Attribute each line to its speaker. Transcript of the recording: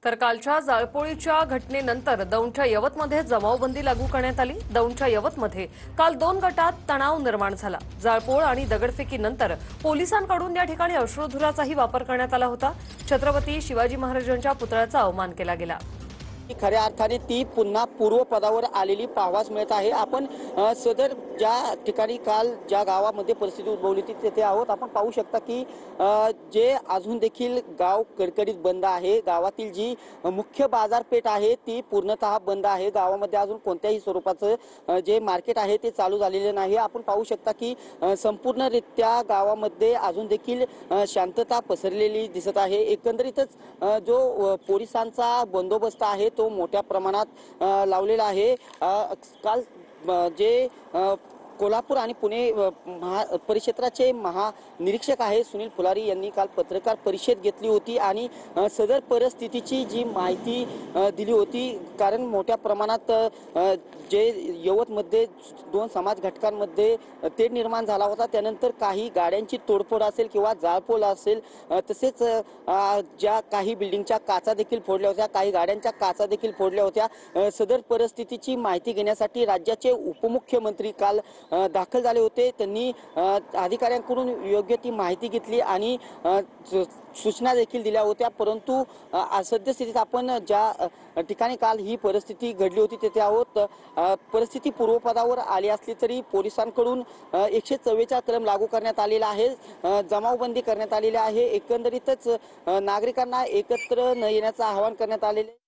Speaker 1: तर कालच्या जाळपोळीच्या घटनेनंतर दौंडच्या यवतमध्ये जमावबंदी लागू करण्यात आली। दौंडच्या यवतमध्ये काल 2 गटात तणाव निर्माण झाला। जाळपोळ आणि दगडफेकीनंतर पोलिसांकडून या ठिकाणी अश्रुधुराचाही वापर करण्यात आला होता। छत्रपती शिवाजी महाराजांच्या पुतळ्याचा अवमान केला गेला।
Speaker 2: खऱ्या अर्थाने ती पुन्हा पूर्वपदावर आलेली पाहावयास मिळत आहे। आपण सदर ज्या ठिकाणी काल ज्या गावामध्ये परिस्थिती उद्भवली होती तेथे आहोत। आपण पाहू शकता की जे अजून देखील गाव कडकडीत बंद आहे। गावातील जी मुख्य बाजारपेठ आहे ती पूर्णतः बंद आहे। गावामध्ये अजून कोणत्याही स्वरूपाचं जे मार्केट आहे ते चालू झालेले नाही। आपण पाहू शकता की संपूर्णरित्या गावामध्ये अजून देखील शांतता पसरलेली दिसत आहे। एकंदरीतच जो पोलिसांचा बंदोबस्त आहे तो मोठ्या प्रमाणात लावलेला आहे। काल जे कोल्हापूर आणि पुणे परिक्षेत्राचे महानिरीक्षक आहे सुनील फुलारी यांनी काल पत्रकार परिषद घेतली होती आणि सदर परिस्थितीची जी माहिती दिली होती। कारण मोठ्या प्रमाणात जे यवतमध्ये 2 समाज घटकांमध्ये तेढ निर्माण झाला होता। त्यानंतर काही गाड्यांची तोडफोड असेल किंवा जाळपोळ असेल, तसेच ज्या काही बिल्डिंगच्या काचा देखील फोडल्या होत्या, काही गाड्यांच्या काचा देखील फोडल्या होत्या। सदर परिस्थितीची माहिती घेण्यासाठी राज्याचे उपमुख्यमंत्री काल दाखल झाले होते। त्यांनी अधिकाऱ्यांकडून योग्य ती माहिती घेतली आणि सूचना देखील दिल्या होत्या। परंतु सद्यस्थितीत आपण ज्या ठिकाणी काल ही परिस्थिती घडली होती तेथे आहोत। परिस्थिती पूर्वपदावर आली असली तरी पोलिसांकडून 144 कलम लागू करण्यात आलेला आहे। जमावबंदी करण्यात आलेली आहे। एकंदरीतच नागरिकांना एकत्र न येण्याचं आवाहन करण्यात आलेले